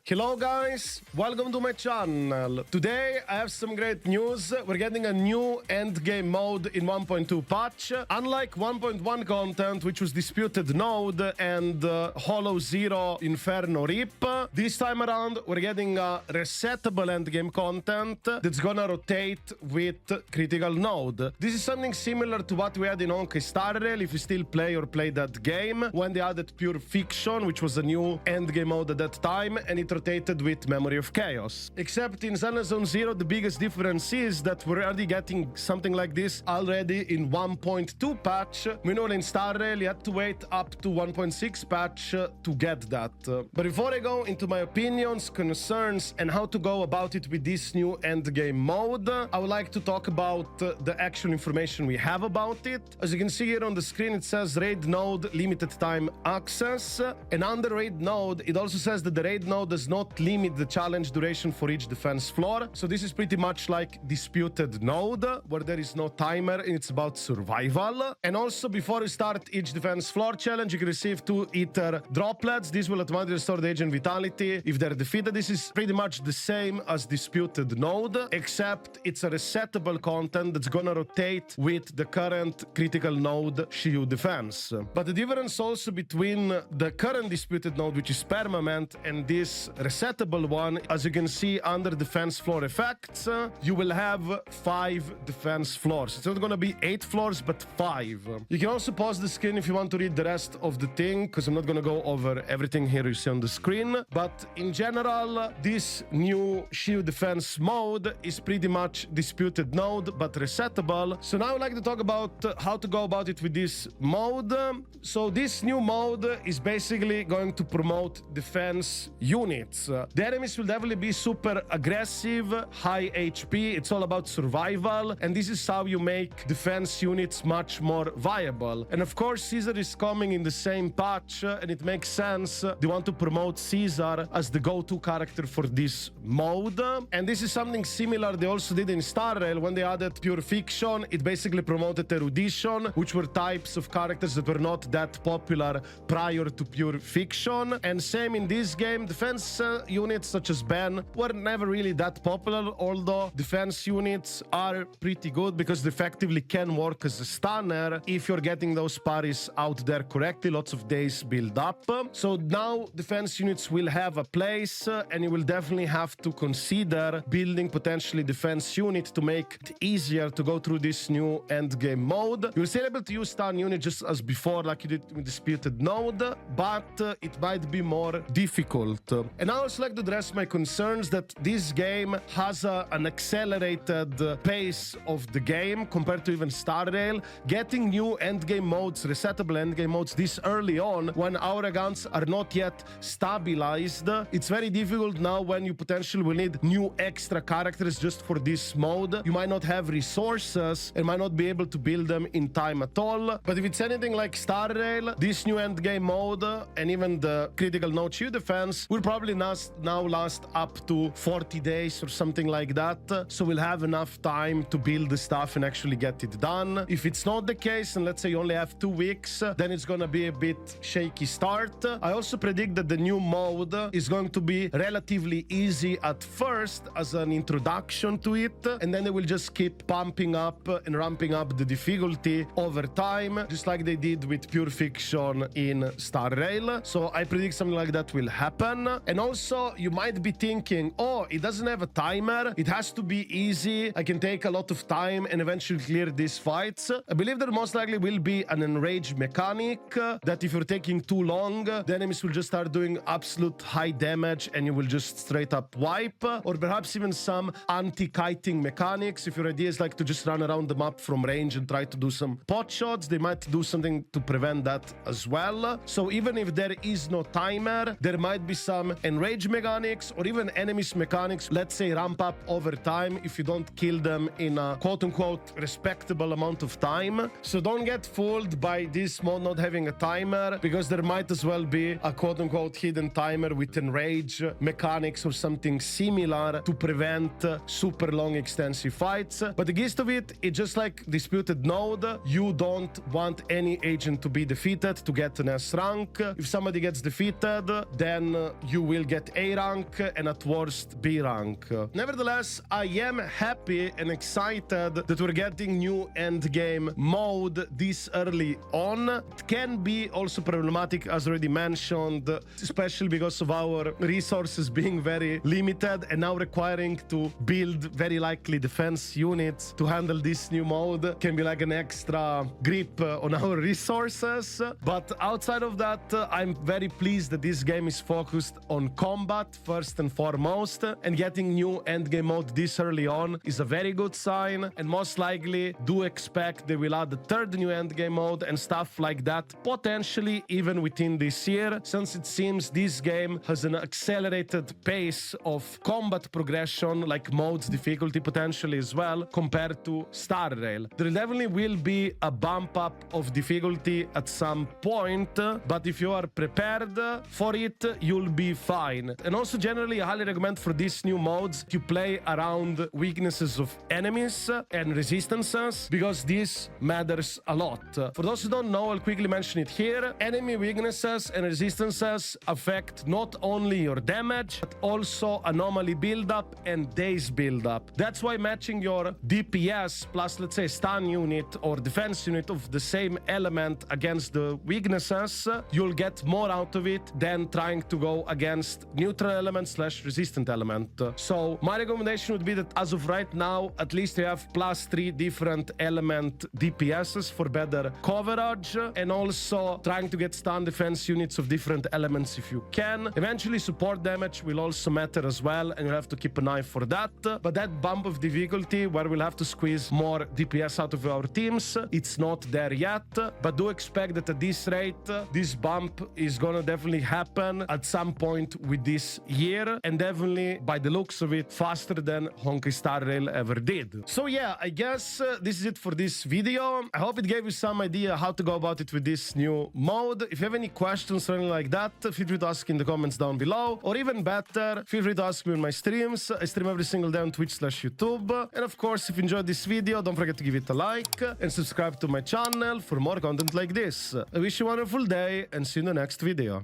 Hello guys, welcome to my channel. Today I have some great news. We're getting a new endgame mode in 1.2 patch. Unlike 1.1 content, which was Disputed Node and Hollow Zero Inferno Rip, this time around we're getting a resettable endgame content that's gonna rotate with Critical Node. This is something similar to what we had in Honestrevieww, if you still play or played that game, when they added Pure Fiction, which was a new endgame mode at that time, and it rotated with Memory of Chaos. Except in Zenless Zone Zero, the biggest difference is that we're already getting something like this already in 1.2 patch. Meanwhile, in Star Rail, you had to wait up to 1.6 patch to get that. But before I go into my opinions, concerns, and how to go about it with this new endgame mode, I would like to talk about the actual information we have about it. As you can see here on the screen, it says Raid Node Limited Time Access. And under Raid Node, it also says that the Raid Node does not limit the challenge duration for each defense floor. So this is pretty much like Disputed Node, where there is no timer and it's about survival. And also, before you start each defense floor challenge, you can receive 2 ether droplets. This will automatically restore the agent vitality if they're defeated. This is pretty much the same as Disputed Node, except it's a resettable content that's gonna rotate with the current Critical Node shield defense. But the difference also between the current Disputed Node, which is permanent, and this resettable one, as you can see under defense floor effects, you will have 5 defense floors. It's not gonna be 8 floors, but 5. You can also pause the screen if you want to read the rest of the thing, because I'm not gonna go over everything here you see on the screen. But in general, this new shield defense mode is pretty much Disputed Node, but resettable. So now I'd like to talk about how to go about it with this mode. So this new mode is basically going to promote defense units. The enemies will definitely be super aggressive, high HP. It's all about survival, and this is how you make defense units much more viable. And of course, Caesar is coming in the same patch, and it makes sense. They want to promote Caesar as the go-to character for this mode. And this is something similar they also did in Star Rail when they added Pure Fiction. It basically promoted Erudition, which were types of characters that were not that popular prior to Pure Fiction. And same in this game, defense units such as Ben were never really that popular, although defense units are pretty good because they effectively can work as a stunner if you're getting those parries out there correctly. Lots of days build up. So now defense units will have a place, and you will definitely have to consider building potentially defense unit to make it easier to go through this new endgame mode. You're still able to use stun unit just as before, like you did with Disputed Node, but it might be more difficult. And I also like to address my concerns that this game has an accelerated pace of the game compared to even Star Rail. Getting new endgame modes, resettable endgame modes this early on when aura guns are not yet stabilized, it's very difficult now when you potentially will need new extra characters just for this mode. You might not have resources and might not be able to build them in time at all. But if it's anything like Star Rail, this new endgame mode and even the Critical Node shield defense will probably now last up to 40 days or something like that. So we'll have enough time to build the stuff and actually get it done. If it's not the case, and let's say you only have 2 weeks, then it's gonna be a bit shaky start. I also predict that the new mode is going to be relatively easy at first as an introduction to it, and then they will just keep pumping up and ramping up the difficulty over time, just like they did with Pure Fiction in Star Rail. So I predict something like that will happen. And also, you might be thinking, oh, it doesn't have a timer, it has to be easy, I can take a lot of time and eventually clear these fights. I believe there most likely will be an enrage mechanic that if you're taking too long, the enemies will just start doing absolute high damage and you will just straight up wipe. Or perhaps even some anti-kiting mechanics. If your idea is like to just run around the map from range and try to do some pot shots, they might do something to prevent that as well. So even if there is no timer, there might be some enrage mechanics or even enemies mechanics, let's say, ramp up over time if you don't kill them in a quote-unquote respectable amount of time. So don't get fooled by this mod not having a timer, because there might as well be a quote-unquote hidden timer with enrage mechanics or something similar to prevent super long extensive fights. But the gist of it, it's just like Disputed Node. You don't want any agent to be defeated to get an S rank. If somebody gets defeated, then you will will get A rank and at worst B rank. Nevertheless, I am happy and excited that we're getting new endgame mode this early on. It can be also problematic, as already mentioned, especially because of our resources being very limited and now requiring to build very likely defense units to handle this new mode can be like an extra grip on our resources. But outside of that, I'm very pleased that this game is focused on combat first and foremost, and getting new endgame mode this early on is a very good sign, and most likely do expect they will add the third new endgame mode and stuff like that potentially even within this year, since it seems this game has an accelerated pace of combat progression, like modes difficulty potentially as well, compared to Star Rail. There definitely will be a bump up of difficulty at some point, but if you are prepared for it, you'll be fine. And also generally I highly recommend for these new modes to play around weaknesses of enemies and resistances, because this matters a lot. For those who don't know, I'll quickly mention it here. Enemy weaknesses and resistances affect not only your damage, but also anomaly buildup and days buildup. That's why matching your DPS plus, let's say, stun unit or defense unit of the same element against the weaknesses, you'll get more out of it than trying to go against neutral element slash resistant element. So my recommendation would be that as of right now, at least you have +3 different element DPSs for better coverage, and also trying to get stun defense units of different elements if you can. Eventually support damage will also matter as well, and you'll have to keep an eye for that. But that bump of difficulty where we'll have to squeeze more DPS out of our teams, it's not there yet, but do expect that at this rate, this bump is gonna definitely happen at some point with this year, and definitely by the looks of it faster than Honkai Star Rail ever did. So yeah, I guess this is it for this video. I hope it gave you some idea how to go about it with this new mode. If you have any questions or anything like that, feel free to ask in the comments down below, or even better, feel free to ask me on my streams. I stream every single day on Twitch/YouTube. And of course, if you enjoyed this video, don't forget to give it a like and subscribe to my channel for more content like this. I wish you a wonderful day and see you in the next video.